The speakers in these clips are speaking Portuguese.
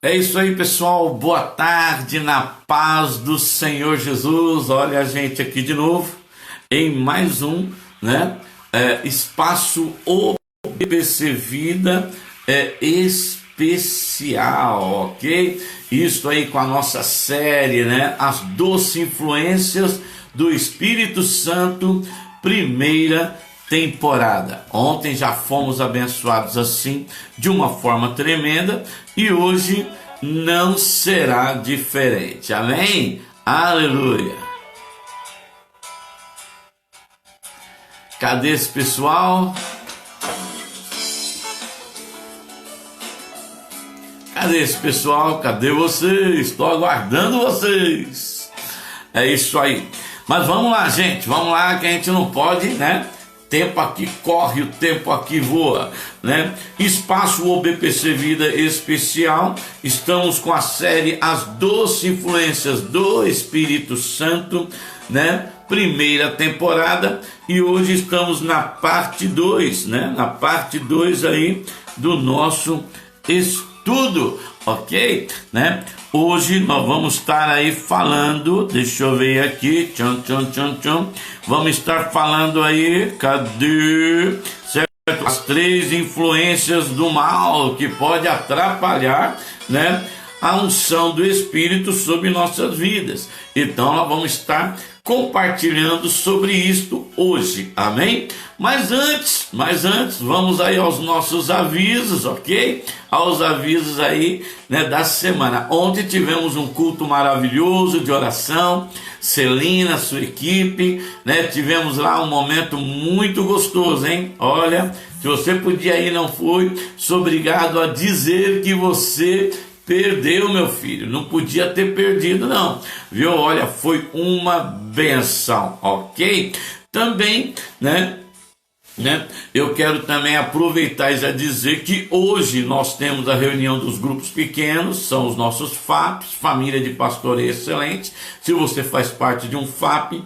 É isso aí, pessoal. Boa tarde, na paz do Senhor Jesus. Olha a gente aqui de novo em mais um, espaço OBPC Vida especial, ok? Isso aí com a nossa série, As Doces Influências do Espírito Santo, primeira temporada. Ontem já fomos abençoados assim de uma forma tremenda e hoje não será diferente. Amém? Aleluia. Cadê esse pessoal? Cadê esse pessoal? Cadê vocês? Estou aguardando vocês. É isso aí. Mas vamos lá, gente. Vamos lá que a gente não pode, Tempo aqui corre, o tempo aqui voa, Espaço OBPC Vida Especial. Estamos com a série As Doces Influências do Espírito Santo, Primeira temporada, e hoje estamos na parte 2, Na parte 2 aí do nosso estudo, ok? Hoje nós vamos estar aí falando, deixa eu ver aqui, vamos estar falando aí, cadê? Certo? As 3 influências do mal que pode atrapalhar, a unção do Espírito sobre nossas vidas. Então nós vamos estar compartilhando sobre isto hoje, amém? Mas antes, vamos aí aos nossos avisos, ok? Aos avisos aí, da semana. Ontem tivemos um culto maravilhoso de oração, Celina, sua equipe, Tivemos lá um momento muito gostoso, hein? Olha, se você podia ir e não foi, sou obrigado a dizer que você perdeu, meu filho. Não podia ter perdido, não. Viu? Olha, foi uma benção, ok? Também, eu quero também aproveitar e já dizer que hoje nós temos a reunião dos grupos pequenos, são os nossos FAPs, Família de Pastoreio Excelente. Se você faz parte de um FAP,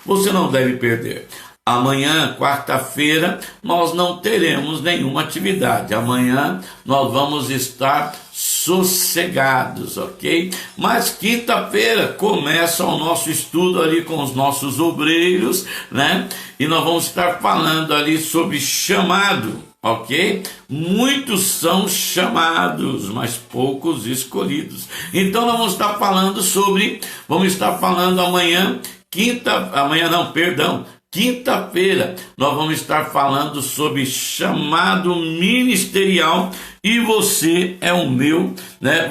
você não deve perder. Amanhã, quarta-feira, nós não teremos nenhuma atividade. Amanhã nós vamos estar sossegados, ok? Mas quinta-feira começa o nosso estudo ali com os nossos obreiros, E nós vamos estar falando ali sobre chamado, ok? Muitos são chamados, mas poucos escolhidos. Então nós vamos estar falando amanhã, quinta-feira, nós vamos estar falando sobre chamado ministerial e você é o meu,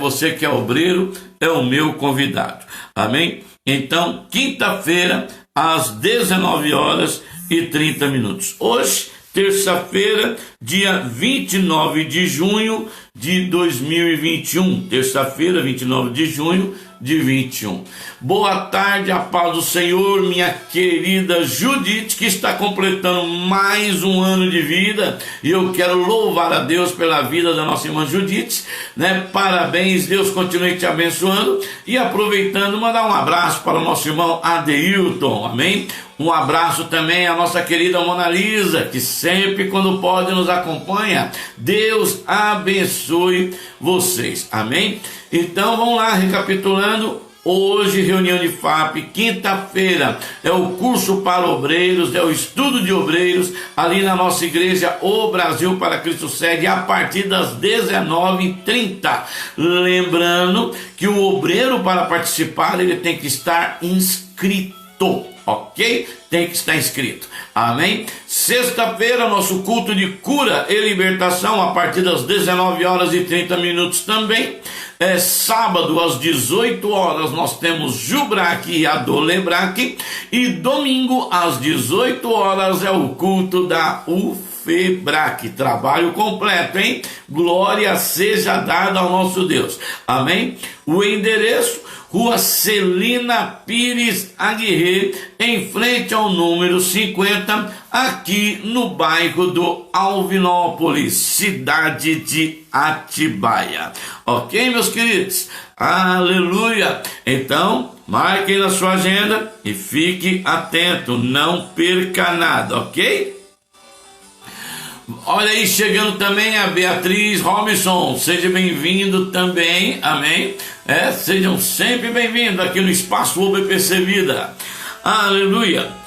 Você que é obreiro é o meu convidado, amém? Então, quinta-feira, às 19h30. Hoje, terça-feira, dia 29 de junho de 2021. Terça-feira, 29 de junho de 21. Boa tarde, a paz do Senhor, minha querida Judite, que está completando mais um ano de vida, e eu quero louvar a Deus pela vida da nossa irmã Judite, Parabéns, Deus continue te abençoando, e aproveitando, mandar um abraço para o nosso irmão Adeilton, amém? Um abraço também à nossa querida Mona Lisa, que sempre quando pode nos acompanha. Deus abençoe vocês, amém? Então vamos lá, recapitulando. Hoje, reunião de FAP, quinta-feira é o curso para obreiros, é o estudo de obreiros, ali na nossa igreja, O Brasil para Cristo Segue, a partir das 19h30. Lembrando que o obreiro, para participar, ele tem que estar inscrito, ok? Tem que estar inscrito, amém? Sexta-feira, nosso culto de cura e libertação, a partir das 19h30 também. Sábado, às 18 horas, nós temos Jubraque e Adolebraque. E domingo, às 18 horas, é o culto da UFEBRAC. Trabalho completo, hein? Glória seja dada ao nosso Deus. Amém? O endereço: Rua Celina Pires Aguirre, em frente ao número 50, aqui no bairro do Alvinópolis, cidade de Atibaia. Ok, meus queridos? Aleluia! Então, marquem na sua agenda e fique atento, não perca nada, ok? Olha aí, chegando também a Beatriz Robinson, seja bem-vindo também, amém? Sejam sempre bem-vindos aqui no Espaço UBPC Vida, aleluia.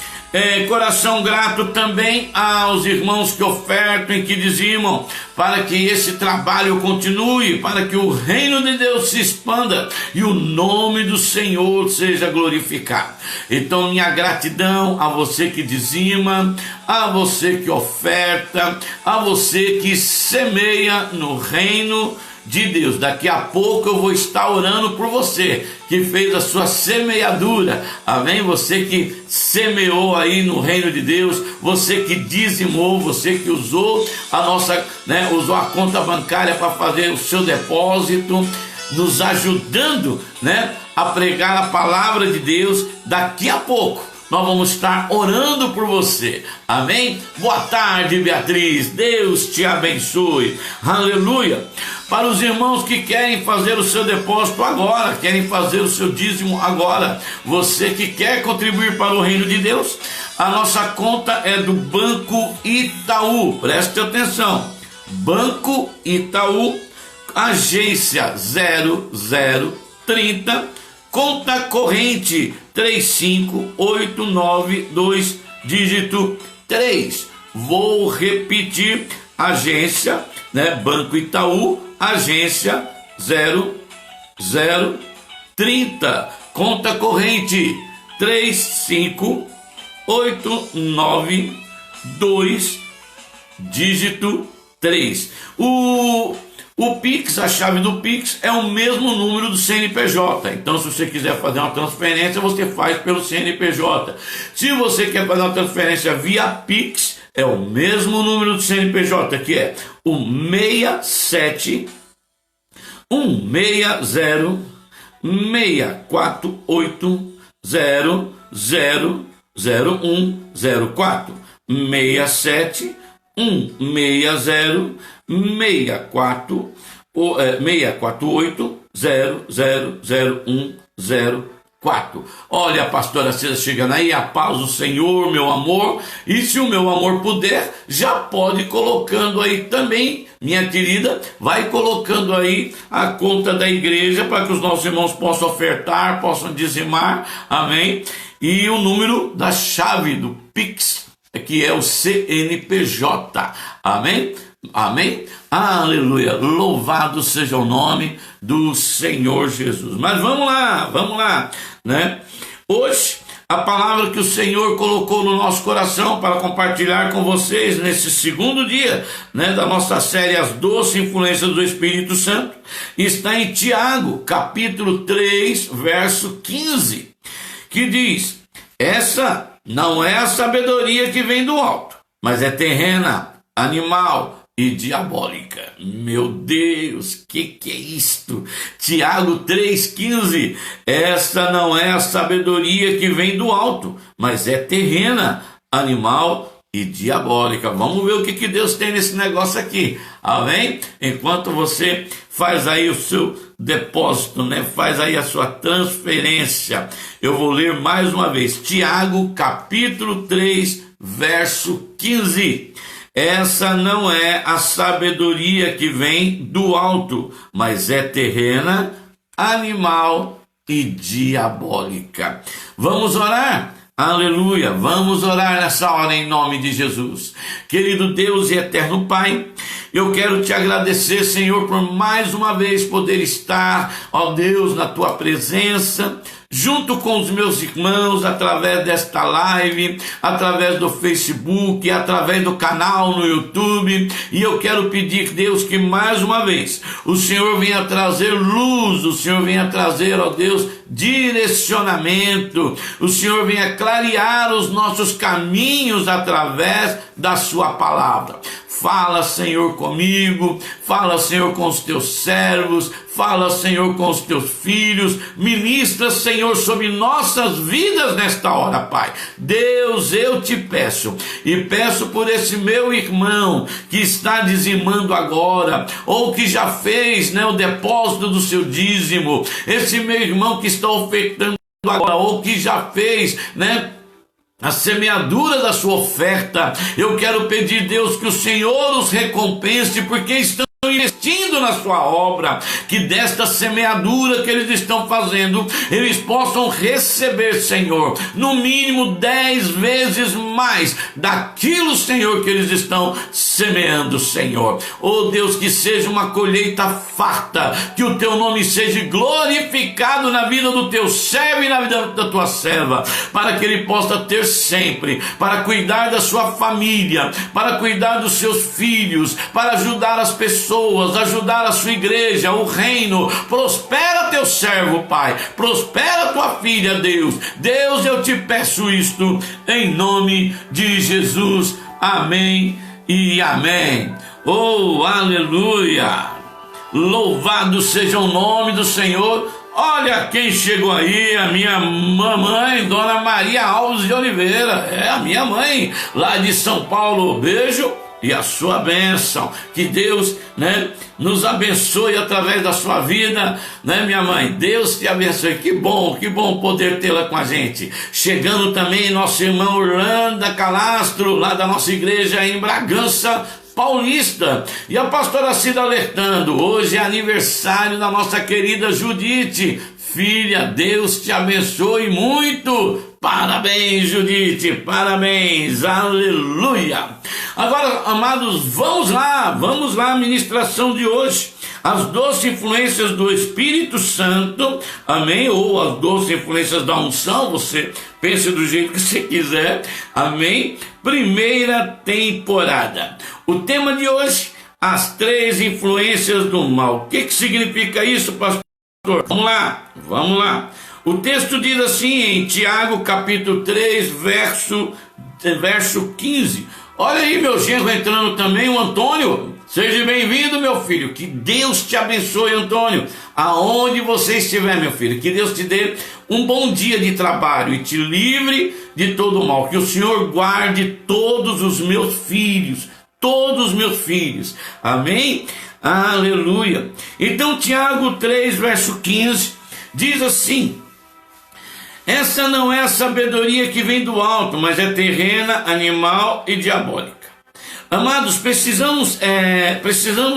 Coração grato também aos irmãos que ofertam e que dizimam, para que esse trabalho continue, para que o reino de Deus se expanda e o nome do Senhor seja glorificado. Então, minha gratidão a você que dizima, a você que oferta, a você que semeia no reino de Deus. Daqui a pouco eu vou estar orando por você que fez a sua semeadura, amém? Você que semeou aí no reino de Deus, você que dizimou, você que usou a nossa, usou a conta bancária para fazer o seu depósito, nos ajudando, a pregar a palavra de Deus. Daqui a pouco nós vamos estar orando por você, amém? Boa tarde, Beatriz, Deus te abençoe, aleluia. Para os irmãos que querem fazer o seu depósito agora, querem fazer o seu dízimo agora, você que quer contribuir para o reino de Deus, a nossa conta é do Banco Itaú, preste atenção, Banco Itaú, agência 0030, conta corrente 35892, dígito 3. Vou repetir, agência, Banco Itaú, agência 0030, conta corrente 35892, dígito 3. O Pix, a chave do Pix é o mesmo número do CNPJ. Então, se você quiser fazer uma transferência, você faz pelo CNPJ. Se você quer fazer uma transferência via Pix, é o mesmo número do CNPJ, que é o 67 160 648 000104, 67 160 648 000104. Olha a pastora Cida chegando aí, a paz do Senhor, meu amor. E se o meu amor puder, já pode ir colocando aí também, minha querida, vai colocando aí a conta da igreja para que os nossos irmãos possam ofertar, possam dizimar, amém? E o número da chave do Pix, que é o CNPJ, amém? Amém? Aleluia, louvado seja o nome do Senhor Jesus. Mas vamos lá, Hoje, a palavra que o Senhor colocou no nosso coração para compartilhar com vocês nesse segundo dia, da nossa série As Doces Influências do Espírito Santo, está em Tiago, capítulo 3, verso 15, que diz: essa não é a sabedoria que vem do alto, mas é terrena, animal e diabólica. Meu Deus, que é isto? Tiago 3,15. Essa não é a sabedoria que vem do alto, mas é terrena, animal e diabólica. Vamos ver o que Deus tem nesse negócio aqui, amém? Enquanto você faz aí o seu depósito, faz aí a sua transferência, eu vou ler mais uma vez, Tiago capítulo 3, verso 15. Essa não é a sabedoria que vem do alto, mas é terrena, animal e diabólica. Vamos orar? Aleluia, vamos orar nessa hora em nome de Jesus. Querido Deus e eterno Pai, eu quero te agradecer, Senhor, por mais uma vez poder estar, ó Deus, na tua presença, junto com os meus irmãos, através desta live, através do Facebook, através do canal no YouTube. E eu quero pedir, Deus, que mais uma vez o Senhor venha trazer luz, o Senhor venha trazer, ó Deus, direcionamento, o Senhor venha clarear os nossos caminhos através da sua palavra. Fala, Senhor, comigo, fala, Senhor, com os teus servos, fala, Senhor, com os teus filhos, ministra, Senhor, sobre nossas vidas nesta hora, Pai. Deus, eu te peço, e peço por esse meu irmão que está dizimando agora, ou que já fez, o depósito do seu dízimo, esse meu irmão que está ofertando agora, ou que já fez, a semeadura da sua oferta. Eu quero pedir, Deus, que o Senhor os recompense, porque estão investindo na sua obra, que desta semeadura que eles estão fazendo, eles possam receber, Senhor, no mínimo 10 vezes mais daquilo, Senhor, que eles estão semeando, Senhor. Oh Deus, que seja uma colheita farta, que o teu nome seja glorificado na vida do teu servo e na vida da tua serva, para que ele possa ter sempre, para cuidar da sua família, para cuidar dos seus filhos, para ajudar as pessoas, ajudar a sua igreja, o reino. Prospera teu servo, Pai, prospera tua filha, Deus. Deus, eu te peço isto em nome de Jesus, amém e amém. Oh, aleluia, louvado seja o nome do Senhor. Olha quem chegou aí, a minha mamãe, Dona Maria Alves de Oliveira, é a minha mãe, lá de São Paulo. Beijo e a sua bênção, que Deus, nos abençoe através da sua vida, minha mãe. Deus te abençoe. Que bom poder tê-la com a gente. Chegando também nossa irmã Orlando Calastro, lá da nossa igreja em Bragança Paulista, e a pastora Cida alertando: hoje é aniversário da nossa querida Judite, filha. Deus te abençoe muito. Parabéns, Judite, parabéns, aleluia. Agora, amados, vamos lá, a ministração de hoje, as 12 influências do Espírito Santo, amém, ou as 12 influências da unção, você pense do jeito que você quiser, amém. Primeira temporada. O tema de hoje, as 3 influências do mal. O que significa isso, pastor? Vamos lá. O texto diz assim em Tiago capítulo 3, verso 15. Olha aí meu genro entrando também, o Antônio. Seja bem-vindo, meu filho. Que Deus te abençoe, Antônio. Aonde você estiver, meu filho, que Deus te dê um bom dia de trabalho e te livre de todo o mal. Que o Senhor guarde todos os meus filhos. Amém? Aleluia. Então Tiago 3, verso 15 diz assim: essa não é a sabedoria que vem do alto, mas é terrena, animal e diabólica. Amados, precisamos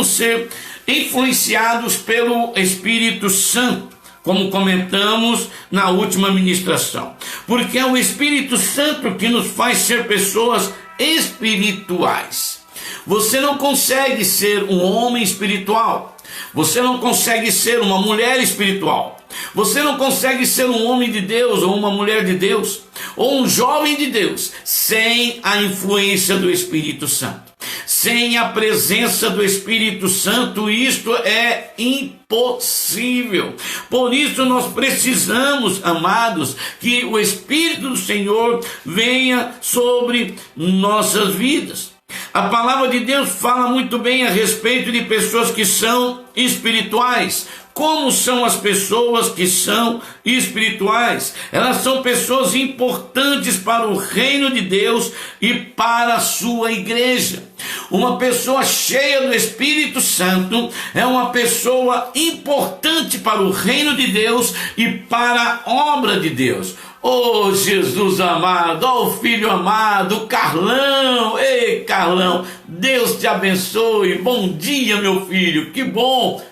ser influenciados pelo Espírito Santo, como comentamos na última ministração, porque é o Espírito Santo que nos faz ser pessoas espirituais. Você não consegue ser um homem espiritual, você não consegue ser uma mulher espiritual, você não consegue ser um homem de Deus ou uma mulher de Deus ou um jovem de Deus sem a influência do Espírito Santo. Sem a presença do Espírito Santo, isto é impossível. Por isso nós precisamos, amados, que o Espírito do Senhor venha sobre nossas vidas. A palavra de Deus fala muito bem a respeito de pessoas que são espirituais. Como são as pessoas que são espirituais? Elas são pessoas importantes para o reino de Deus e para a sua igreja. Uma pessoa cheia do Espírito Santo é uma pessoa importante para o reino de Deus e para a obra de Deus. Oh Jesus amado, oh filho amado, Carlão, ei Carlão, Deus te abençoe, bom dia meu filho, que bom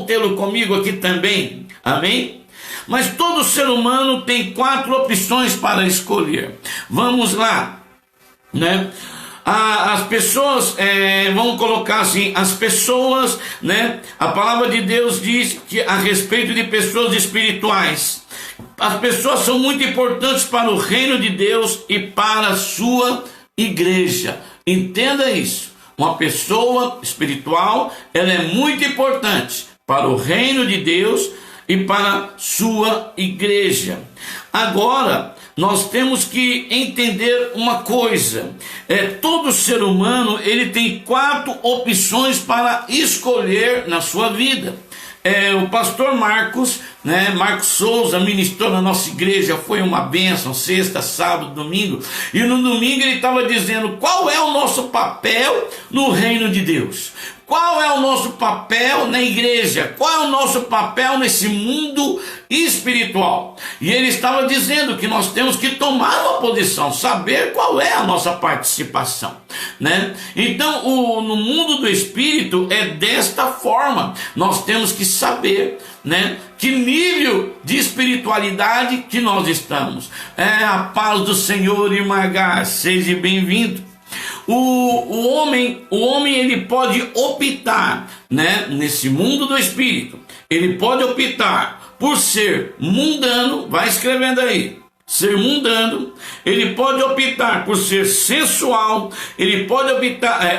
tê-lo comigo aqui também, amém? Mas todo ser humano tem 4 opções para escolher. Vamos lá, As pessoas, vamos colocar assim, as pessoas, a palavra de Deus diz que a respeito de pessoas espirituais, as pessoas são muito importantes para o reino de Deus e para a sua igreja. Entenda isso. Uma pessoa espiritual, ela é muito importante para o reino de Deus e para a sua igreja. Agora, nós temos que entender uma coisa. Todo ser humano, ele tem 4 opções para escolher na sua vida. O pastor Marcos né? Marcos Souza ministrou na nossa igreja, foi uma bênção, sexta, sábado, domingo, e no domingo ele estava dizendo qual é o nosso papel no reino de Deus. Qual é o nosso papel na igreja? Qual é o nosso papel nesse mundo espiritual? E ele estava dizendo que nós temos que tomar uma posição, saber qual é a nossa participação, né? Então, no mundo do espírito é desta forma. Nós temos que saber, né, que nível de espiritualidade que nós estamos. A paz do Senhor, irmã H, seja bem-vindo. O homem ele pode optar, né, nesse mundo do espírito, ele pode optar por ser mundano, vai escrevendo aí, ser mundano, ele pode optar por ser sensual, ele pode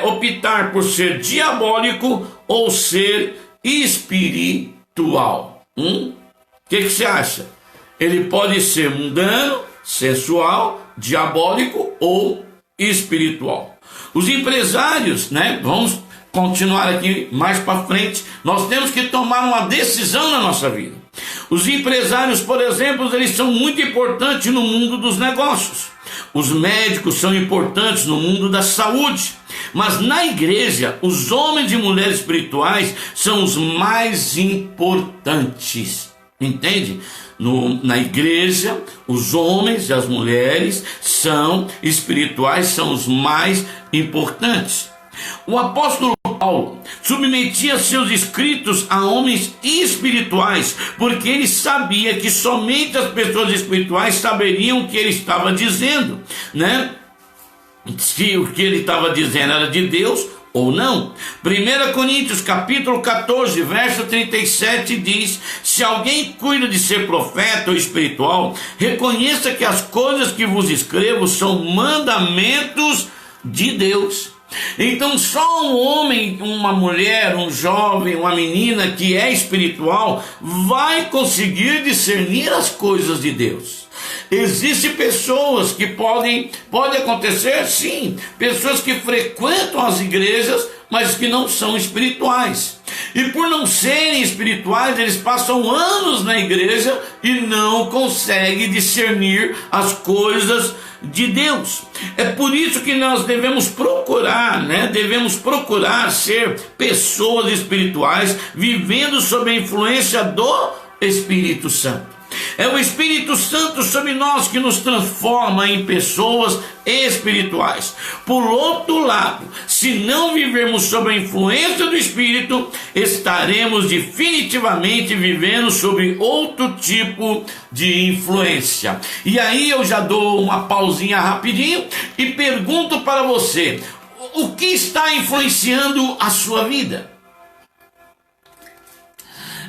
optar por ser diabólico ou ser espiritual. O que você acha? Ele pode ser mundano, sensual, diabólico ou espiritual. Os empresários, né? Vamos continuar aqui mais para frente. Nós temos que tomar uma decisão na nossa vida. Os empresários, por exemplo, eles são muito importantes no mundo dos negócios. Os médicos são importantes no mundo da saúde. Mas na igreja, os homens e mulheres espirituais são os mais importantes. Entende? Na igreja, os homens e as mulheres são espirituais, são os mais importantes. O apóstolo Paulo submetia seus escritos a homens espirituais, porque ele sabia que somente as pessoas espirituais saberiam o que ele estava dizendo, né? Se o que ele estava dizendo era de Deus ou não. 1 Coríntios capítulo 14, verso 37 diz: se alguém cuida de ser profeta ou espiritual, reconheça que as coisas que vos escrevo são mandamentos de Deus. Então só um homem, uma mulher, um jovem, uma menina que é espiritual vai conseguir discernir as coisas de Deus. Existem pessoas que pode acontecer, sim, pessoas que frequentam as igrejas, mas que não são espirituais. E por não serem espirituais, eles passam anos na igreja e não conseguem discernir as coisas de Deus. É por isso que nós devemos procurar, né? Devemos procurar ser pessoas espirituais, vivendo sob a influência do Espírito Santo. É o Espírito Santo sobre nós que nos transforma em pessoas espirituais. Por outro lado, se não vivermos sob a influência do Espírito, estaremos definitivamente vivendo sob outro tipo de influência. E aí eu já dou uma pausinha rapidinho e pergunto para você: o que está influenciando a sua vida?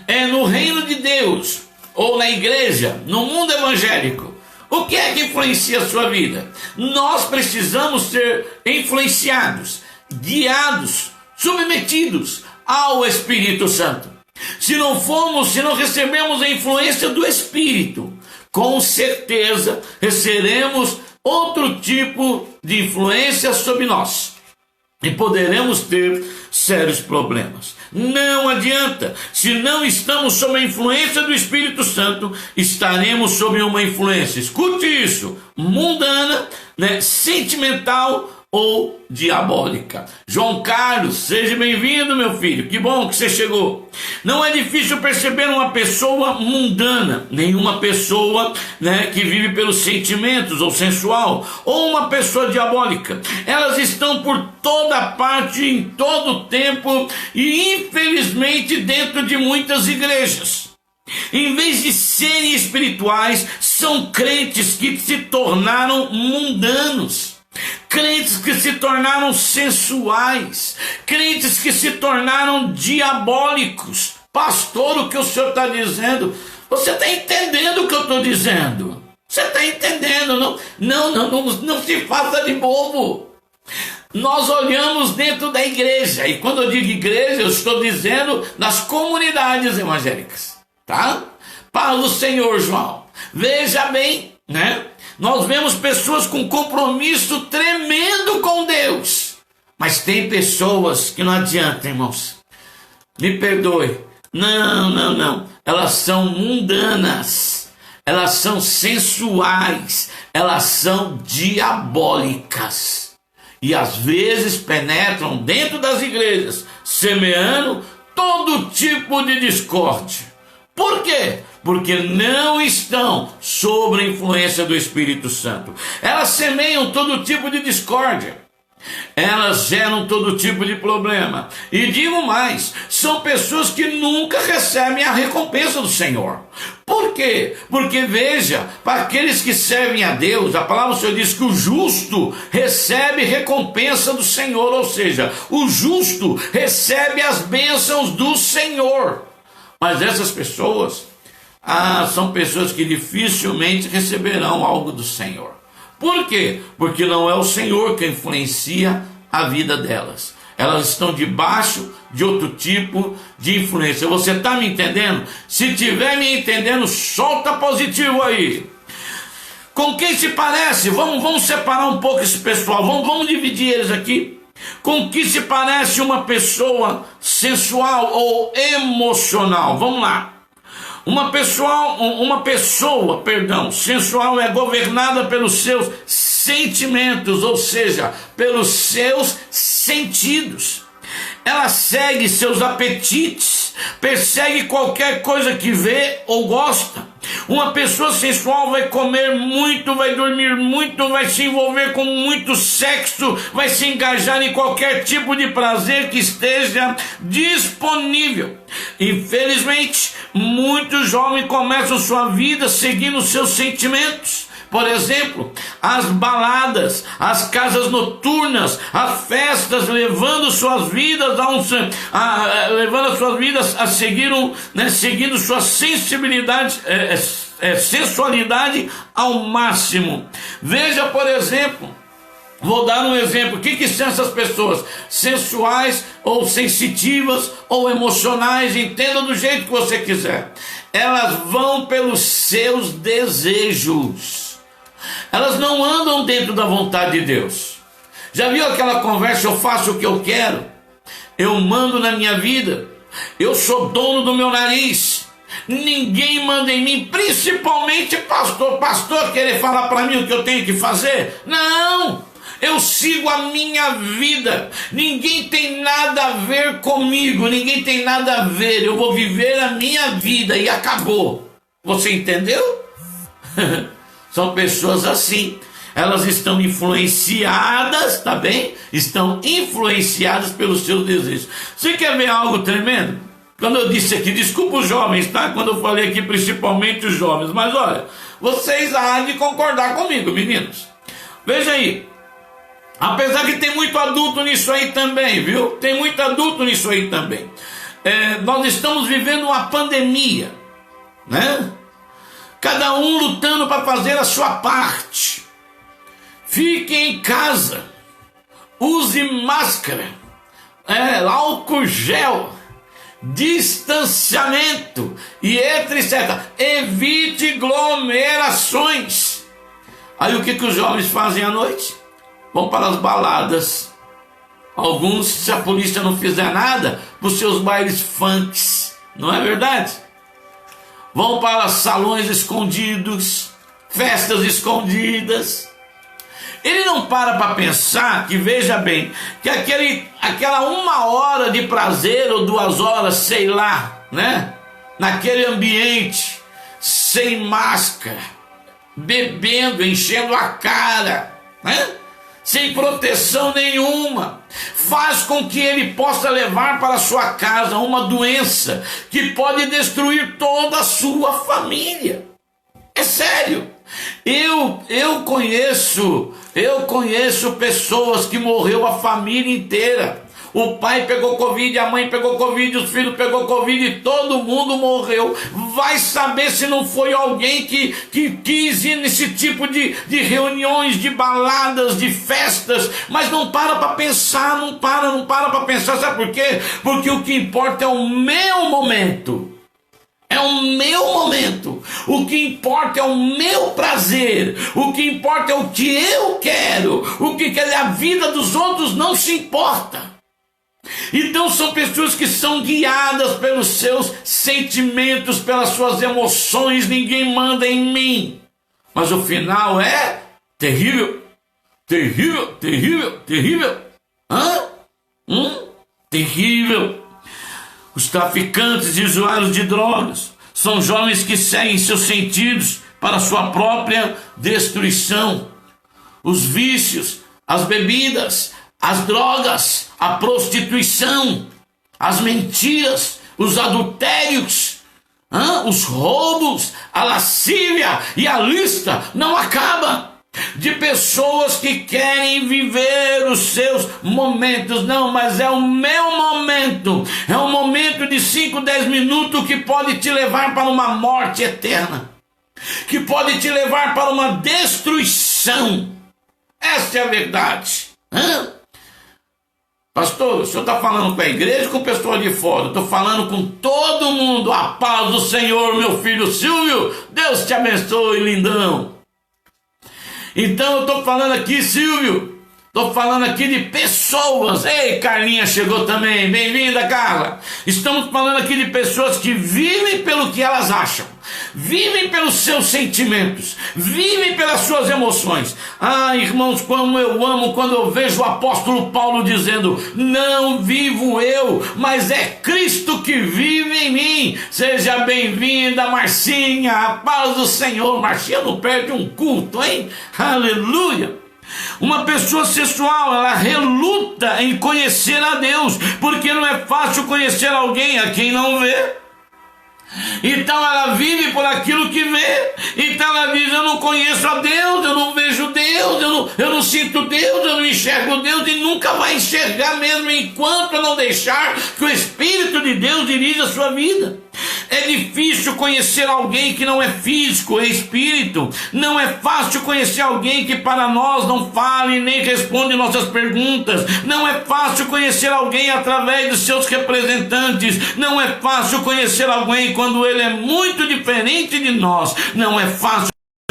É no reino de Deus, ou na igreja, no mundo evangélico? O que é que influencia a sua vida? Nós precisamos ser influenciados, guiados, submetidos ao Espírito Santo. Se não recebermos a influência do Espírito, com certeza receberemos outro tipo de influência sobre nós e poderemos ter sérios problemas. Não adianta. Se não estamos sob a influência do Espírito Santo, estaremos sob uma influência, escute isso, mundana, né, sentimental ou diabólica. João Carlos, seja bem-vindo, meu filho, que bom que você chegou. Não é difícil perceber uma pessoa mundana, nenhuma pessoa, né, que vive pelos sentimentos ou sensual, ou uma pessoa diabólica. Elas estão por toda parte, em todo tempo e infelizmente dentro de muitas igrejas. Em vez de serem espirituais, são crentes que se tornaram mundanos, crentes que se tornaram sensuais, crentes que se tornaram diabólicos. Pastor, o que o senhor está dizendo? Você está entendendo o que eu estou dizendo? Você está entendendo? Não se faça de bobo. Nós olhamos dentro da igreja, e quando eu digo igreja, eu estou dizendo nas comunidades evangélicas, tá? Paz do Senhor, João. Veja bem, né? Nós vemos pessoas com compromisso tremendo com Deus, mas tem pessoas que não adianta, irmãos. Me perdoe, Não, não, não. Elas são mundanas, elas são sensuais, elas são diabólicas. E às vezes penetram dentro das igrejas, semeando todo tipo de discórdia. Por quê? Porque não estão sob a influência do Espírito Santo. Elas semeiam todo tipo de discórdia. Elas geram todo tipo de problema. E digo mais, são pessoas que nunca recebem a recompensa do Senhor. Por quê? Porque veja, para aqueles que servem a Deus, a palavra do Senhor diz que o justo recebe recompensa do Senhor, ou seja, o justo recebe as bênçãos do Senhor. Mas essas pessoas, são pessoas que dificilmente receberão algo do Senhor. Por quê? Porque não é o Senhor que influencia a vida delas. Elas estão debaixo de outro tipo de influência. Você está me entendendo? Se estiver me entendendo, solta positivo aí. Com quem se parece? Vamos separar um pouco esse pessoal. Vamos dividir eles aqui. Com que se parece uma pessoa sensual ou emocional? Vamos lá. Uma pessoa, sensual é governada pelos seus sentimentos, ou seja, pelos seus sentidos. Ela segue seus apetites, persegue qualquer coisa que vê ou gosta. Uma pessoa sensual vai comer muito, vai dormir muito, vai se envolver com muito sexo, vai se engajar em qualquer tipo de prazer que esteja disponível. Infelizmente, muitos jovens começam sua vida seguindo seus sentimentos. Por exemplo, as baladas, as casas noturnas, as festas, levando suas vidas a seguindo sua sensibilidade, sensualidade ao máximo. Veja, por exemplo, vou dar um exemplo. O que são essas pessoas? Sensuais ou sensitivas ou emocionais, entenda do jeito que você quiser. Elas vão pelos seus desejos. Elas não andam dentro da vontade de Deus. Já viu aquela conversa, eu faço o que eu quero, eu mando na minha vida, eu sou dono do meu nariz, ninguém manda em mim, principalmente pastor querer falar para mim o que eu tenho que fazer? Não, eu sigo a minha vida, ninguém tem nada a ver comigo, ninguém tem nada a ver, eu vou viver a minha vida e acabou. Você entendeu? São pessoas assim, elas estão influenciadas, tá bem? Estão influenciadas pelos seus desejos. Você quer ver algo tremendo? Quando eu disse aqui, desculpa os jovens, tá? Quando eu falei aqui principalmente os jovens, mas olha, vocês há de concordar comigo, meninos. Veja aí, apesar que tem muito adulto nisso aí também, viu? Tem muito adulto nisso aí também. Nós estamos vivendo uma pandemia, né? Cada um lutando para fazer a sua parte. Fique em casa, use máscara, álcool gel, distanciamento e etc. Evite aglomerações. Aí o que os jovens fazem à noite? Vão para as baladas. Alguns, se a polícia não fizer nada, para os seus bailes funks, não é verdade? Vão para salões escondidos, festas escondidas. Ele não para pensar que, veja bem, que aquela 1 hora de prazer ou 2 horas, sei lá, né? Naquele ambiente, sem máscara, bebendo, enchendo a cara, né? Sem proteção nenhuma, faz com que ele possa levar para sua casa uma doença que pode destruir toda a sua família. É sério. Eu conheço pessoas que morreu a família inteira. O pai pegou Covid, a mãe pegou Covid, os filhos pegou Covid e todo mundo morreu. Vai saber se não foi alguém que quis ir nesse tipo de reuniões, de baladas, de festas, mas não para pensar, não para pensar. Sabe por quê? Porque o que importa é o meu momento. É o meu momento. O que importa é o meu prazer. O que importa é o que eu quero. O que quer a vida dos outros não se importa. Então são pessoas que são guiadas pelos seus sentimentos, pelas suas emoções. Ninguém manda em mim. Mas o final é terrível, terrível, terrível, terrível. Terrível. Os traficantes e usuários de drogas são jovens que seguem seus sentidos para sua própria destruição. Os vícios, as bebidas, as drogas, a prostituição, as mentiras, os adultérios, os roubos, a lascívia, e a lista não acaba de pessoas que querem viver os seus momentos. Não, mas é o meu momento. É um momento de 5, 10 minutos que pode te levar para uma morte eterna, que pode te levar para uma destruição. Essa é a verdade. Pastor, o senhor está falando com a igreja ou com o pessoal de fora? Estou falando com todo mundo. A paz do Senhor, meu filho Silvio. Deus te abençoe, lindão. Então eu estou falando aqui, Silvio, estou falando aqui de pessoas. Ei, Carlinha chegou também, bem-vinda, Carla. Estamos falando aqui de pessoas que vivem pelo que elas acham, vivem pelos seus sentimentos, vivem pelas suas emoções. Irmãos, como eu amo quando eu vejo o apóstolo Paulo dizendo: não vivo eu, mas é Cristo que vive em mim. Seja bem-vinda, Marcinha, a paz do Senhor. Marcinha não perde um culto, hein? Aleluia. Uma pessoa sensual, ela reluta em conhecer a Deus, porque não é fácil conhecer alguém a quem não vê. Então ela vive por aquilo que vê. Então ela diz: eu não conheço a Deus, eu não vejo Deus, eu não sinto Deus, eu não enxergo Deus. E nunca vai enxergar mesmo enquanto eu não deixar que o Espírito de Deus dirija a sua vida. É difícil conhecer alguém que não é físico, é espírito. Não é fácil conhecer alguém que para nós não fala e nem responde nossas perguntas. Não é fácil conhecer alguém através dos seus representantes. Não é fácil conhecer alguém quando ele é muito diferente de nós. Não é fácil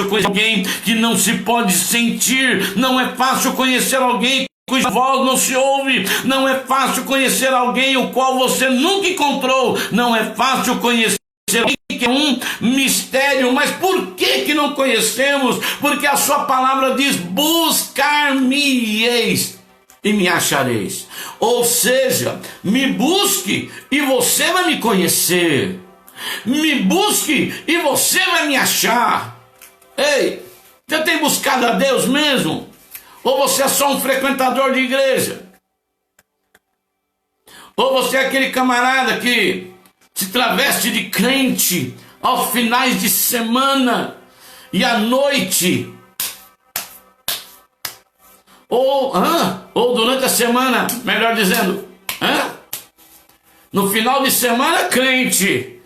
conhecer alguém que não se pode sentir. Não é fácil conhecer alguém cuja voz não se ouve. Não é fácil conhecer alguém o qual você nunca encontrou. Não é fácil conhecer alguém que é um mistério. Mas por que não conhecemos? Porque a sua palavra diz: buscar-me-eis e me achareis. Ou seja, me busque e você vai me conhecer. Me busque e você vai me achar. Ei, você tem buscado a Deus mesmo? Ou você é só um frequentador de igreja? Ou você é aquele camarada que se traveste de crente aos finais de semana e à noite? Ou durante a semana, melhor dizendo, no final de semana crente,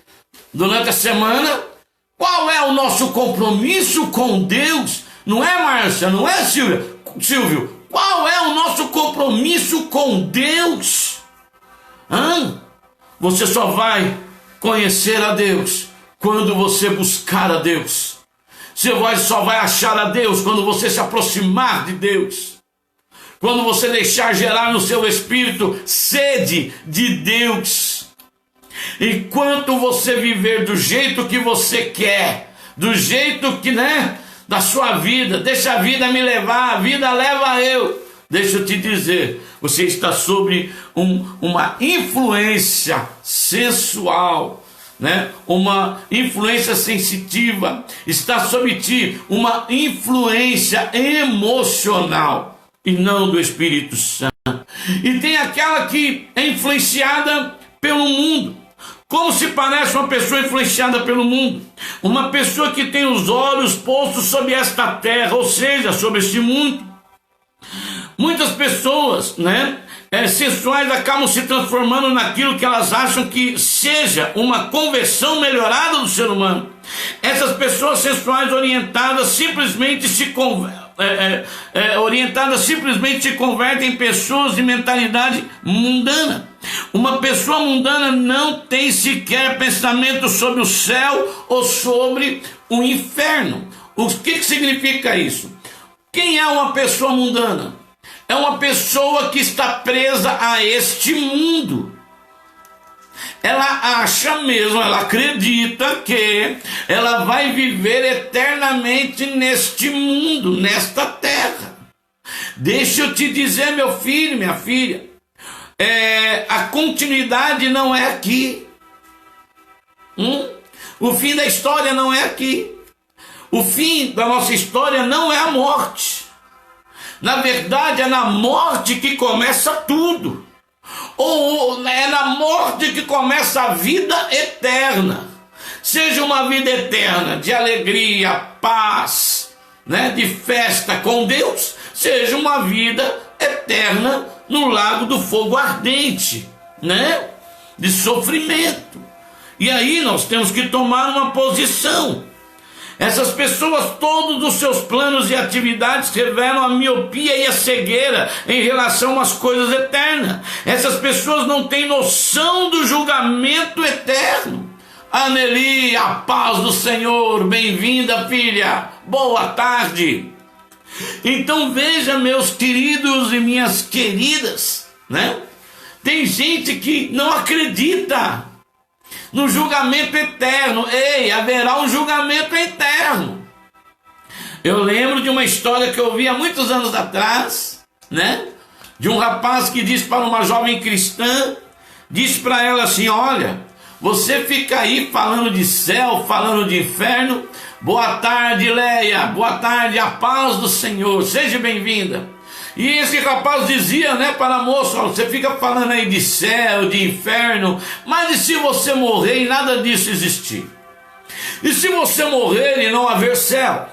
durante a semana. Qual é o nosso compromisso com Deus? Não é, Márcia? Não é, Silvio? Qual é o nosso compromisso com Deus? Você só vai conhecer a Deus quando você buscar a Deus. Você só vai achar a Deus quando você se aproximar de Deus. Quando você deixar gerar no seu espírito sede de Deus. Enquanto você viver do jeito que você quer, do jeito que, da sua vida, deixa a vida me levar, a vida leva eu. Deixa eu te dizer, você está sobre uma influência sensual, uma influência sensitiva, está sobre ti uma influência emocional e não do Espírito Santo. E tem aquela que é influenciada pelo mundo. Como se parece uma pessoa influenciada pelo mundo? Uma pessoa que tem os olhos postos sobre esta terra, ou seja, sobre este mundo. Muitas pessoas, sensuais acabam se transformando naquilo que elas acham que seja uma conversão melhorada do ser humano. Essas pessoas sensuais orientadas simplesmente se convertem em pessoas de mentalidade mundana. Uma pessoa mundana não tem sequer pensamento sobre o céu ou sobre o inferno. O que significa isso? Quem é uma pessoa mundana? é uma pessoa que está presa a este mundo. Ela acha mesmo, ela acredita que ela vai viver eternamente neste mundo, nesta terra. Deixa eu te dizer, meu filho, minha filha, a continuidade não é aqui. O fim da história não é aqui. O fim da nossa história não é a morte. Na verdade, é na morte que começa tudo. Ou é na morte que começa a vida eterna. Seja uma vida eterna de alegria, paz, né, de festa com Deus, seja uma vida eterna no lago do fogo ardente, né, de sofrimento. E aí nós temos que tomar uma posição. Essas pessoas, todos os seus planos e atividades revelam a miopia e a cegueira em relação às coisas eternas. Essas pessoas não têm noção do julgamento eterno. Aneli, a paz do Senhor, bem-vinda, filha, boa tarde. Então veja, meus queridos e minhas queridas, né? Tem gente que não acredita no julgamento eterno. Ei, haverá um julgamento eterno. Eu lembro de uma história que eu ouvi há muitos anos atrás, né? De um rapaz que disse para uma jovem cristã, disse para ela assim: olha, você fica aí falando de céu, falando de inferno. Boa tarde, Leia, boa tarde, a paz do Senhor, seja bem-vinda. E esse rapaz dizia, né, para a moça: você fica falando aí de céu, de inferno, mas e se você morrer e nada disso existir? E se você morrer e não haver céu?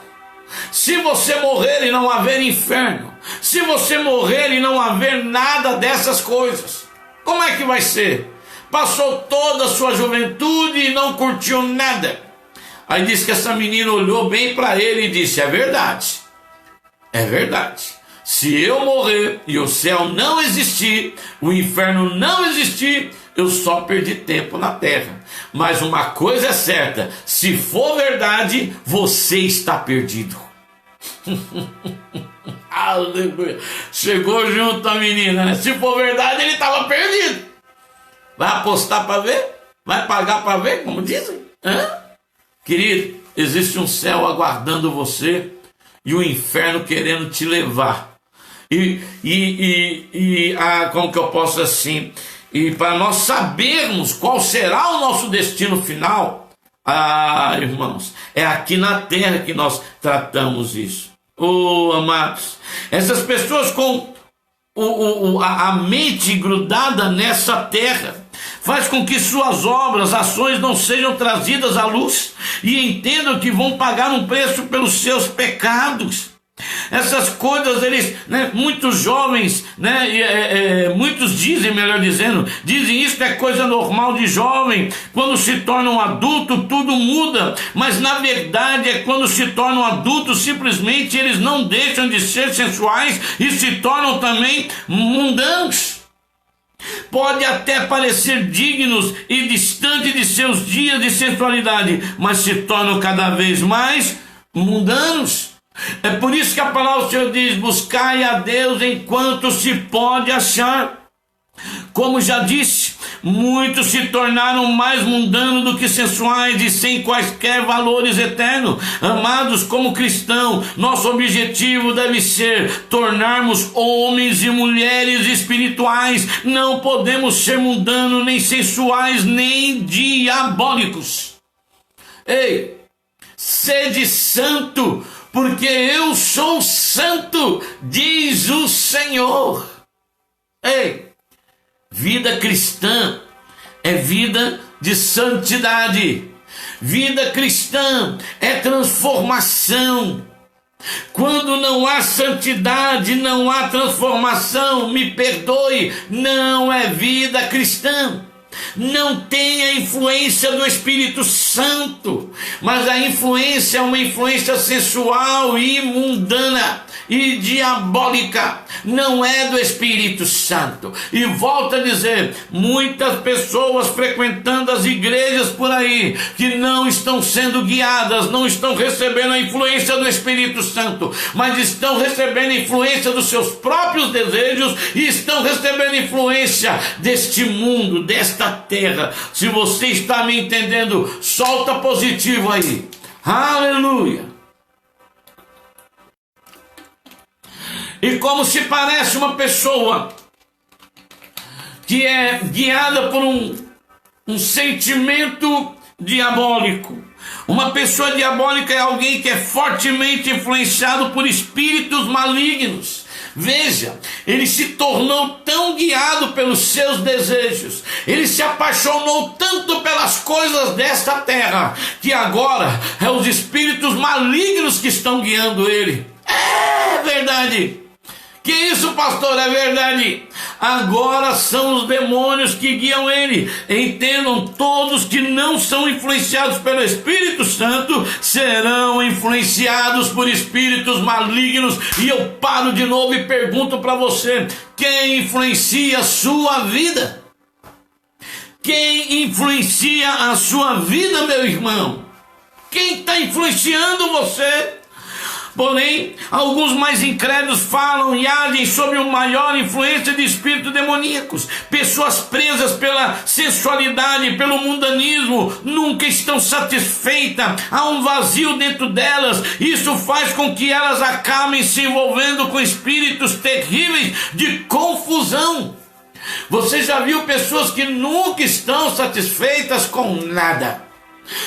Se você morrer e não haver inferno? Se você morrer e não haver nada dessas coisas? Como é que vai ser? Passou toda a sua juventude e não curtiu nada. Aí diz que essa menina olhou bem para ele e disse: é verdade, é verdade. Se eu morrer e o céu não existir, o inferno não existir, eu só perdi tempo na terra. Mas uma coisa é certa: se for verdade, você está perdido. Aleluia. Chegou junto a menina, né? Se for verdade, ele estava perdido. Vai apostar para ver? Vai pagar para ver, como dizem? Querido, existe um céu aguardando você e o inferno querendo te levar. Como que eu posso assim? E para nós sabermos qual será o nosso destino final, irmãos, é aqui na terra que nós tratamos isso. Amados, essas pessoas com a mente grudada nessa terra faz com que suas obras, ações não sejam trazidas à luz e entendam que vão pagar um preço pelos seus pecados. Essas coisas, eles, né, muitos jovens, né, muitos dizem, melhor dizendo, dizem isso é coisa normal de jovem. Quando se torna um adulto, tudo muda. Mas na verdade é quando se tornam adultos, simplesmente eles não deixam de ser sensuais e se tornam também mundanos. Pode até parecer dignos e distantes de seus dias de sensualidade, mas se tornam cada vez mais mundanos. É por isso que a palavra do Senhor diz: buscai a Deus enquanto se pode achar. Como já disse, muitos se tornaram mais mundanos do que sensuais e sem quaisquer valores eternos. Amados, como cristãos, nosso objetivo deve ser tornarmos homens e mulheres espirituais. Não podemos ser mundanos, nem sensuais, nem diabólicos. Ei, sede santo, porque eu sou santo, diz o Senhor. Ei, vida cristã é vida de santidade. Vida cristã é transformação. Quando não há santidade, não há transformação, me perdoe, não é vida cristã. Não tem a influência do Espírito Santo, mas a influência é uma influência sensual e mundana. e diabólica, não é do Espírito Santo. E volto a dizer, muitas pessoas frequentando as igrejas por aí, que não estão sendo guiadas, não estão recebendo a influência do Espírito Santo, mas estão recebendo a influência dos seus próprios desejos e estão recebendo a influência deste mundo, desta terra. Se você está me entendendo, solta positivo aí. Aleluia. E como se parece uma pessoa que é guiada por um sentimento diabólico. Uma pessoa diabólica é alguém que é fortemente influenciado por espíritos malignos. Veja, ele se tornou tão guiado pelos seus desejos, ele se apaixonou tanto pelas coisas desta terra, que agora é os espíritos malignos que estão guiando ele. É verdade. Que isso, pastor? É verdade. Agora são os demônios que guiam ele. Entendam, todos que não são influenciados pelo Espírito Santo serão influenciados por espíritos malignos. E eu paro de novo e pergunto para você: quem influencia a sua vida? Quem influencia a sua vida, meu irmão? Quem está influenciando você? Porém, alguns mais incrédulos falam e agem sob uma maior influência de espíritos demoníacos. Pessoas presas pela sensualidade, pelo mundanismo, nunca estão satisfeitas. Há um vazio dentro delas. Isso faz com que elas acabem se envolvendo com espíritos terríveis de confusão. Você já viu pessoas que nunca estão satisfeitas com nada?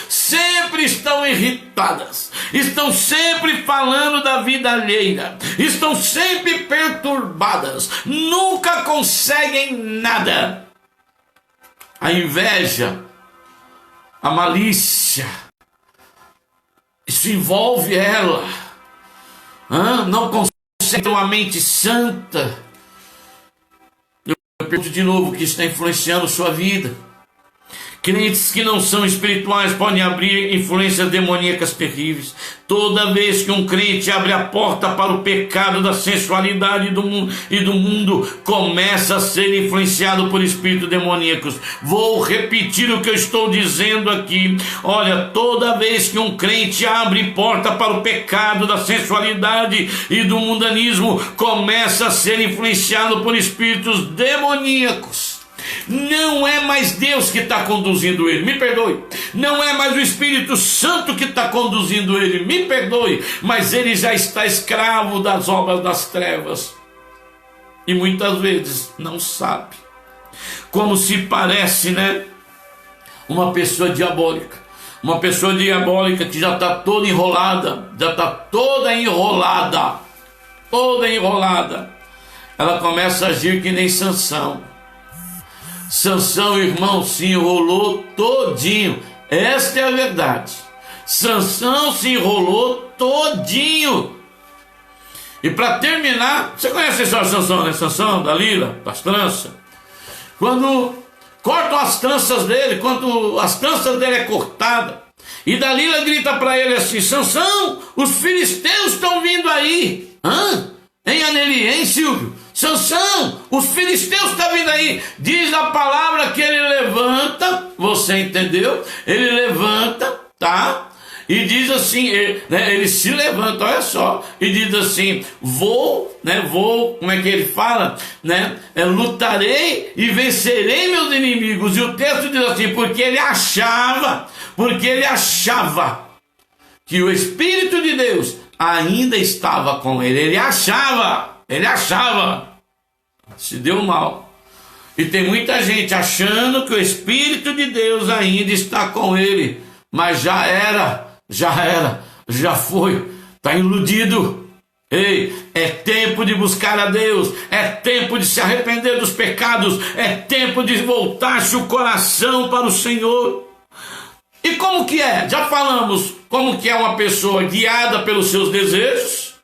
Sempre estão irritadas, estão sempre falando da vida alheia, estão sempre perturbadas, nunca conseguem nada. A inveja, a malícia, isso envolve ela, não consegue ter uma mente santa. Eu pergunto de novo, o que está influenciando sua vida? Crentes que não são espirituais podem abrir influências demoníacas terríveis. Toda vez que um crente abre a porta para o pecado da sensualidade e do mundo, começa a ser influenciado por espíritos demoníacos. Vou repetir o que eu estou dizendo aqui. Olha, toda vez que um crente abre porta para o pecado da sensualidade e do mundanismo, começa a ser influenciado por espíritos demoníacos. Não é mais Deus que está conduzindo ele, me perdoe. Não é mais o Espírito Santo que está conduzindo ele, me perdoe. Mas ele já está escravo das obras das trevas. E muitas vezes não sabe. Como se parece, né? Uma pessoa diabólica. Uma pessoa diabólica que já está toda enrolada. Já está toda enrolada. Toda enrolada. Ela começa a agir que nem Sansão. Sansão, irmão, se enrolou todinho. Esta é a verdade. Sansão se enrolou todinho. E para terminar, você conhece a história de Sansão, né? Sansão, Dalila, das tranças. Quando cortam as tranças dele, quando as tranças dele é cortada, e Dalila grita para ele assim: Sansão, os filisteus estão vindo aí. Hein, Aneli, hein, Silvio? Sansão, os filisteus estão vindo aí. Diz a palavra que ele levanta, você entendeu? Ele levanta, tá? E diz assim, ele se levanta, olha só, e diz assim: vou, como é que ele fala? Lutarei e vencerei meus inimigos. E o texto diz assim: porque ele achava que o Espírito de Deus ainda estava com ele. Ele achava. Se deu mal. E tem muita gente achando que o Espírito de Deus ainda está com ele, mas já foi, está iludido. Ei, é tempo de buscar a Deus, é tempo de se arrepender dos pecados, é tempo de voltar-se o coração para o Senhor. E como que é? Já falamos como que é uma pessoa guiada pelos seus desejos,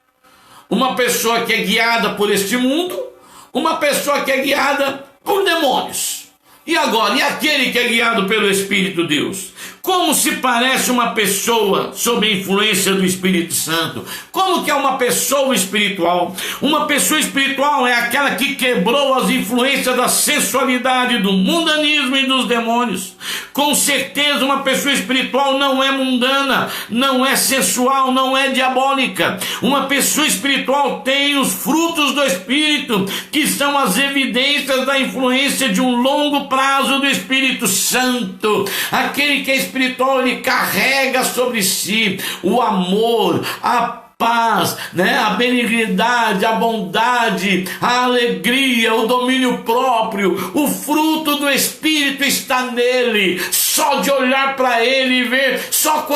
uma pessoa que é guiada por este mundo, uma pessoa que é guiada por demônios. E agora, e aquele que é guiado pelo Espírito de Deus? Como se parece uma pessoa sob a influência do Espírito Santo? Como que é uma pessoa espiritual? Uma pessoa espiritual é aquela que quebrou as influências da sensualidade, do mundanismo e dos demônios. Com certeza uma pessoa espiritual não é mundana, não é sensual, não é diabólica. Uma pessoa espiritual tem os frutos do Espírito, que são as evidências da influência de um longo prazo do Espírito Santo. Aquele que é espiritual, ele carrega sobre si o amor, a paz, a benignidade, a bondade, a alegria, o domínio próprio. O fruto do Espírito está nele. Só de olhar para ele e ver, só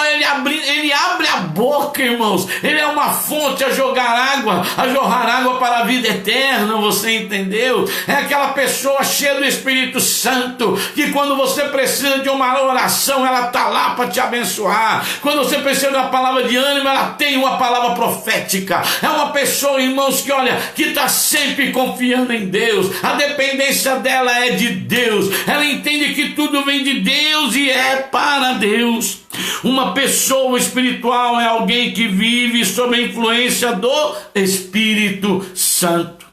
ele abre a boca, irmãos. Ele é uma fonte a jorrar água para a vida eterna. Você entendeu? É aquela pessoa cheia do Espírito Santo, que quando você precisa de uma oração, ela está lá para te abençoar. Quando você precisa de uma palavra de ânimo, ela tem uma palavra profética. É uma pessoa, irmãos, que está sempre confiando em Deus. A dependência dela é de Deus. Ela entende que tudo vem de Deus e é para Deus. Uma pessoa espiritual é alguém que vive sob a influência do Espírito Santo.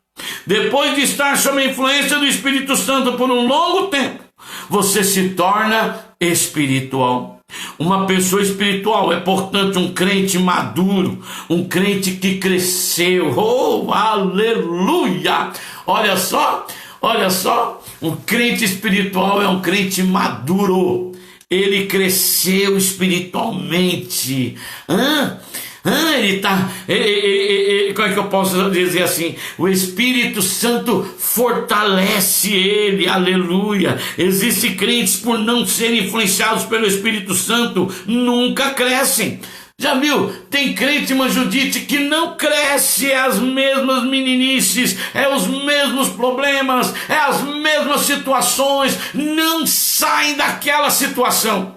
Depois de estar sob a influência do Espírito Santo por um longo tempo, você se torna espiritual. Uma pessoa espiritual é, portanto, um crente maduro, um crente que cresceu. Oh, aleluia! Olha só, um crente espiritual é um crente maduro. Ele cresceu espiritualmente. Como é que eu posso dizer assim? O Espírito Santo fortalece ele, aleluia. Existem crentes, por não serem influenciados pelo Espírito Santo, nunca crescem. Já viu? Tem crente, irmã Judite, que não cresce, é as mesmas meninices, é os mesmos problemas, é as mesmas situações, não saem daquela situação.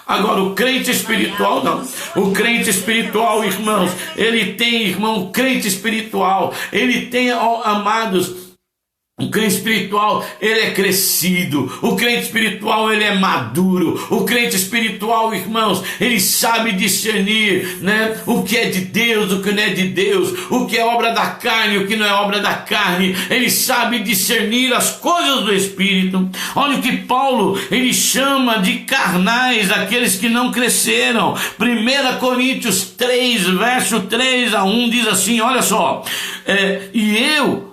Agora, o crente espiritual não. O crente espiritual, irmãos, ele tem, o crente espiritual, ele tem, amados, o crente espiritual, ele é crescido. O crente espiritual, ele é maduro. O crente espiritual, irmãos, ele sabe discernir, o que é de Deus, o que não é de Deus, o que é obra da carne, o que não é obra da carne. Ele sabe discernir as coisas do Espírito. Olha o que Paulo, ele chama de carnais aqueles que não cresceram. 1 Coríntios 3, verso 3-1 diz assim, olha só,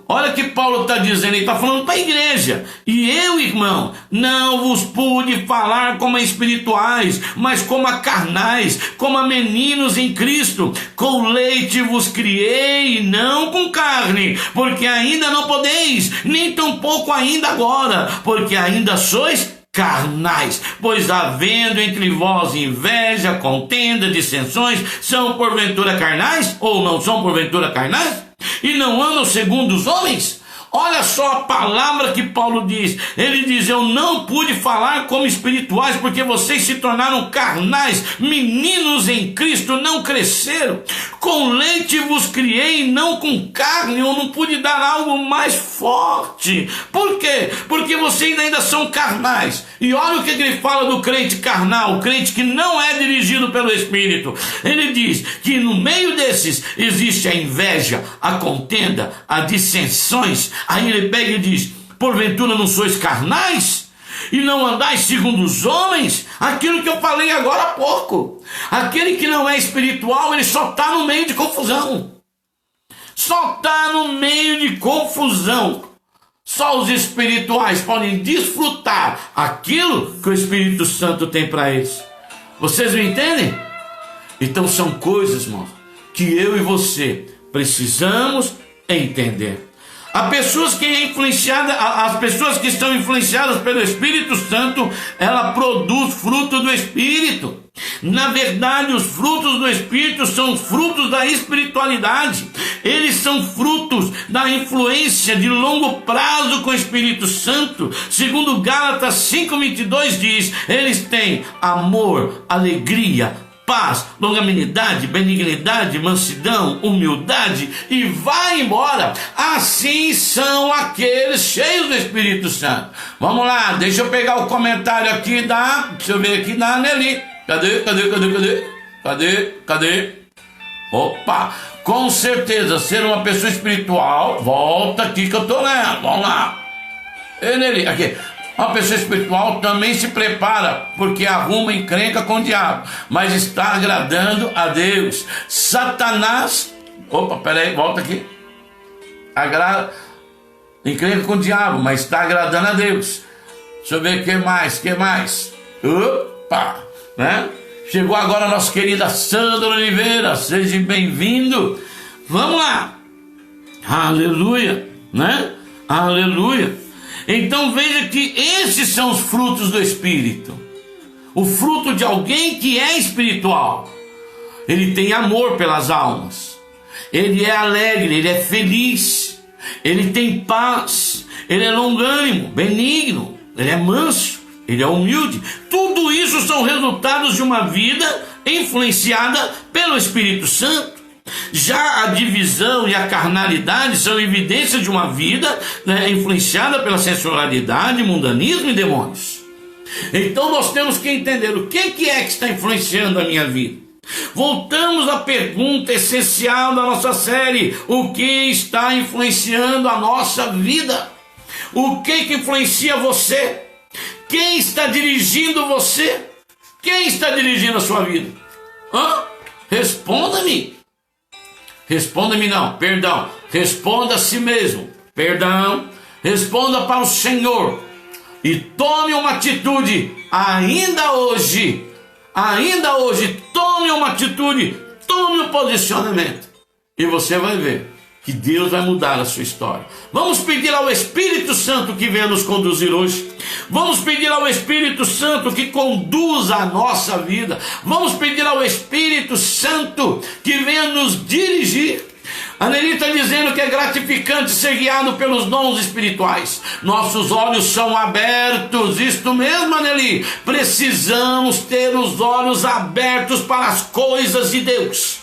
olha o que Paulo está dizendo, ele está falando para a igreja. E eu, irmão, não vos pude falar como a espirituais, mas como a carnais, como a meninos em Cristo. Com leite vos criei, não com carne, porque ainda não podeis, nem tampouco ainda agora, porque ainda sois carnais, pois havendo entre vós inveja, contenda, dissensões, são porventura carnais ou não são porventura carnais? E não andam segundo os homens? Olha só a palavra que Paulo diz. Ele diz, eu não pude falar como espirituais, porque vocês se tornaram carnais, meninos em Cristo, não cresceram. Com leite vos criei, não com carne. Eu não pude dar algo mais forte. Por quê? Porque vocês ainda são carnais. E olha o que ele fala do crente carnal, o crente que não é dirigido pelo Espírito. Ele diz que no meio desses existe a inveja, a contenda, as dissensões. Aí ele pega e diz, porventura não sois carnais? E não andais segundo os homens? Aquilo que eu falei agora há pouco. Aquele que não é espiritual, ele só está no meio de confusão. Só está no meio de confusão. Só os espirituais podem desfrutar aquilo que o Espírito Santo tem para eles. Vocês me entendem? Então são coisas, irmãos, que eu e você precisamos entender. As pessoas que estão influenciadas pelo Espírito Santo, ela produz fruto do Espírito. Na verdade, os frutos do Espírito são frutos da espiritualidade. Eles são frutos da influência de longo prazo com o Espírito Santo. Segundo Gálatas 5:22 diz, eles têm amor, alegria, paz, longanimidade, benignidade, mansidão, humildade, e vai embora. Assim são aqueles cheios do Espírito Santo. Vamos lá, deixa eu pegar o comentário aqui deixa eu ver aqui da Anneli. Cadê? Opa, com certeza, ser uma pessoa espiritual, volta aqui que eu tô lendo, vamos lá. Anneli, aqui. Uma pessoa espiritual também se prepara, porque arruma encrenca com o diabo, mas está agradando a Deus. Satanás, volta aqui. Encrenca com o diabo, mas está agradando a Deus. Deixa eu ver o que mais. Opa, né? Chegou agora a nossa querida Sandra Oliveira, seja bem-vindo. Vamos lá. Aleluia, né? Aleluia. Então veja que esses são os frutos do Espírito. O fruto de alguém que é espiritual. Ele tem amor pelas almas. Ele é alegre, ele é feliz. Ele tem paz. Ele é longânimo, benigno. Ele é manso, ele é humilde. Tudo isso são resultados de uma vida influenciada pelo Espírito Santo. Já a divisão e a carnalidade são evidências de uma vida, influenciada pela sensualidade, mundanismo e demônios. Então nós temos que entender o que é que está influenciando a minha vida. Voltamos à pergunta essencial da nossa série: o que está influenciando a nossa vida? O que influencia você? Quem está dirigindo você? Quem está dirigindo a sua vida? Responda-me. Responda-me não, perdão. Responda a si mesmo, perdão. Responda para o Senhor e tome uma atitude ainda hoje. Tome uma atitude, tome um posicionamento, e você vai ver que Deus vai mudar a sua história. Vamos pedir ao Espírito Santo que venha nos conduzir hoje. Vamos pedir ao Espírito Santo que conduza a nossa vida. Vamos pedir ao Espírito Santo que venha nos dirigir. A Anneli está dizendo que é gratificante ser guiado pelos dons espirituais. Nossos olhos são abertos. Isto mesmo, Anneli. Precisamos ter os olhos abertos para as coisas de Deus.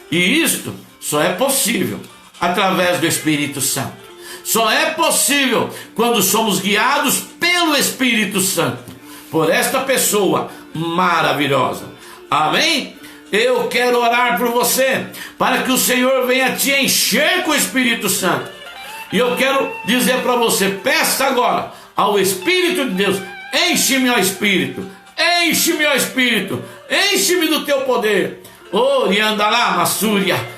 E isto só é possível através do Espírito Santo. Só é possível quando somos guiados pelo Espírito Santo, por esta pessoa maravilhosa. Amém? Eu quero orar por você, para que o Senhor venha te encher com o Espírito Santo. E eu quero dizer para você: peça agora ao Espírito de Deus: enche-me, ó Espírito, enche-me, ó Espírito, enche-me do teu poder. Oriandalá, Massúria.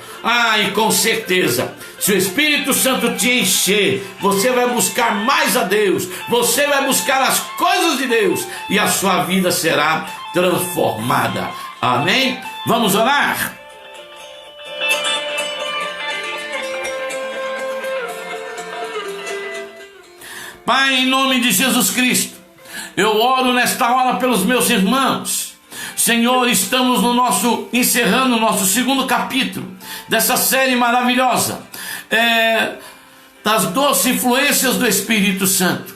E com certeza, se o Espírito Santo te encher, você vai buscar mais a Deus, você vai buscar as coisas de Deus, e a sua vida será transformada. Amém? Vamos orar? Pai, em nome de Jesus Cristo, eu oro nesta hora pelos meus irmãos. Senhor, estamos encerrando o nosso segundo capítulo dessa série maravilhosa, das doces influências do Espírito Santo.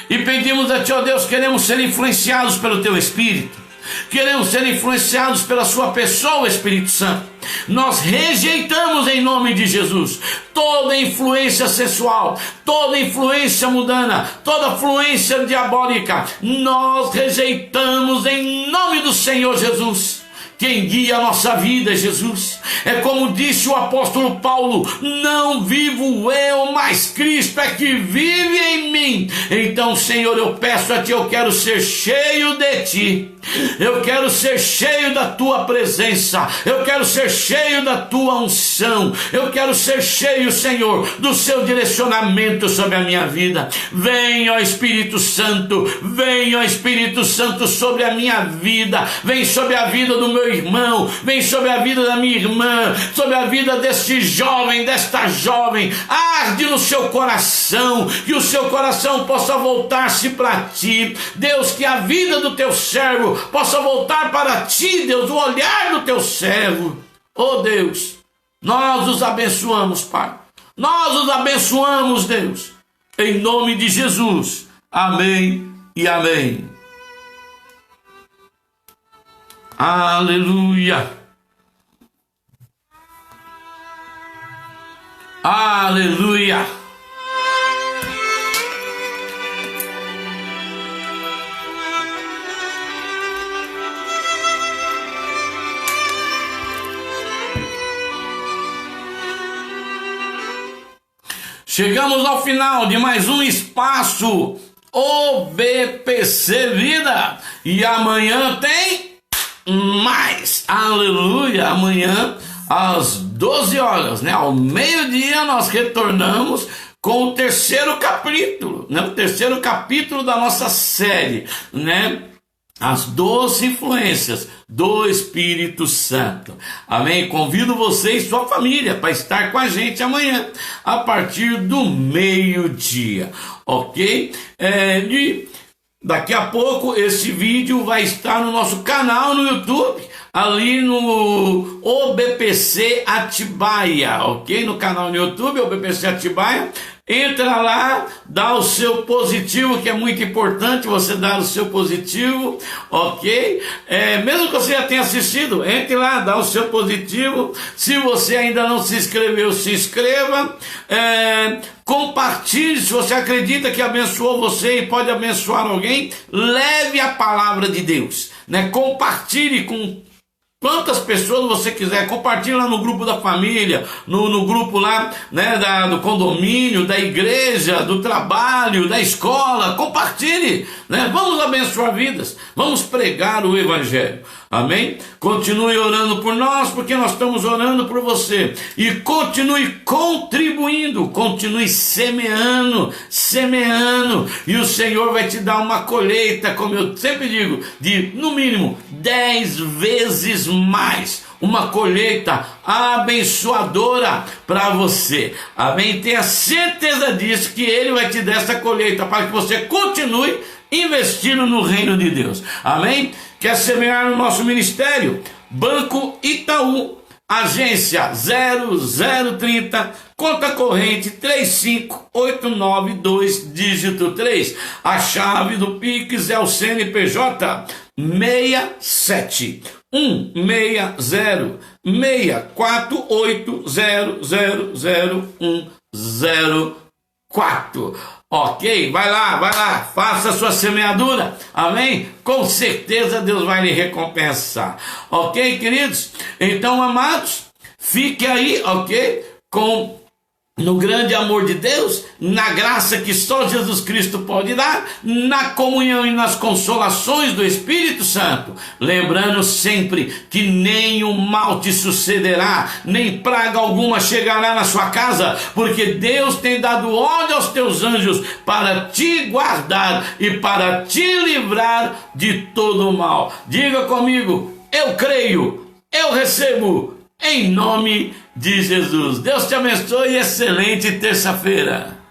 E pedimos a Ti, ó Deus, queremos ser influenciados pelo Teu Espírito. Queremos ser influenciados pela sua pessoa, Espírito Santo. Nós rejeitamos em nome de Jesus toda influência sexual, toda influência mundana, toda influência diabólica. Nós rejeitamos em nome do Senhor Jesus. Quem guia a nossa vida é Jesus. É como disse o apóstolo Paulo: não vivo eu, mas Cristo é que vive em mim. Então, Senhor, eu peço a Ti, eu quero ser cheio de Ti. Eu quero ser cheio da Tua presença. Eu quero ser cheio da Tua unção. Eu quero ser cheio, Senhor, do Seu direcionamento sobre a minha vida. Vem, ó Espírito Santo. Vem, ó Espírito Santo, sobre a minha vida. Vem sobre a vida do meu irmão. Vem sobre a vida da minha irmã. Sobre a vida deste jovem, desta jovem. Arde no seu coração. Que o seu coração possa voltar-se para Ti. Deus, que a vida do Teu servo possa voltar para Ti, Deus, o olhar do Teu servo. Oh Deus, nós os abençoamos, Pai. Nós os abençoamos, Deus, em nome de Jesus. Amém e amém. Aleluia. Aleluia. Chegamos ao final de mais um espaço OBPC Vida. E amanhã tem mais. Aleluia. Amanhã às 12 horas, né? Ao meio-dia nós retornamos com o terceiro capítulo, né? O terceiro capítulo da nossa série, né? As 12 influências do Espírito Santo. Amém? Convido você e sua família para estar com a gente amanhã, a partir do meio-dia, ok? Daqui a pouco esse vídeo vai estar no nosso canal no YouTube, ali no OBPC Atibaia, ok? No canal no YouTube, OBPC Atibaia. Entra lá, dá o seu positivo, que é muito importante você dar o seu positivo, ok? Mesmo que você já tenha assistido, entre lá, dá o seu positivo. Se você ainda não se inscreveu, se inscreva. Compartilhe, se você acredita que abençoou você e pode abençoar alguém, leve a palavra de Deus, né? Compartilhe com quantas pessoas você quiser, compartilha lá no grupo da família, no grupo lá, né, do condomínio, da igreja, do trabalho, da escola, compartilhe, né? Vamos abençoar vidas, vamos pregar o evangelho, amém? Continue orando por nós, porque nós estamos orando por você, e continue contribuindo, continue semeando, e o Senhor vai te dar uma colheita, como eu sempre digo, de no mínimo 10 vezes mais, uma colheita abençoadora para você, amém? Tenha certeza disso, que Ele vai te dar essa colheita para que você continue investindo no reino de Deus, amém? Quer semear no nosso ministério? Banco Itaú, agência 0030, conta corrente 35892, dígito 3. A chave do Pix é o CNPJ 671648000104. Ok? Vai lá, faça a sua semeadura, amém? Com certeza Deus vai lhe recompensar, ok, queridos? Então, amados, fique aí, ok? No grande amor de Deus, na graça que só Jesus Cristo pode dar, na comunhão e nas consolações do Espírito Santo, lembrando sempre que nenhum mal te sucederá, nem praga alguma chegará na sua casa, porque Deus tem dado ordem aos teus anjos para te guardar e para te livrar de todo o mal. Diga comigo: eu creio, eu recebo, em nome de Jesus. Deus te abençoe e excelente terça-feira.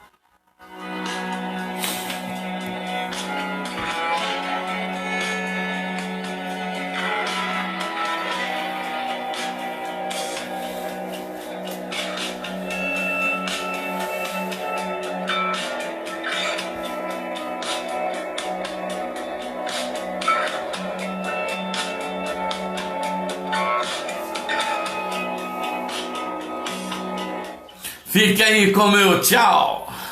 Fique aí com o meu tchau.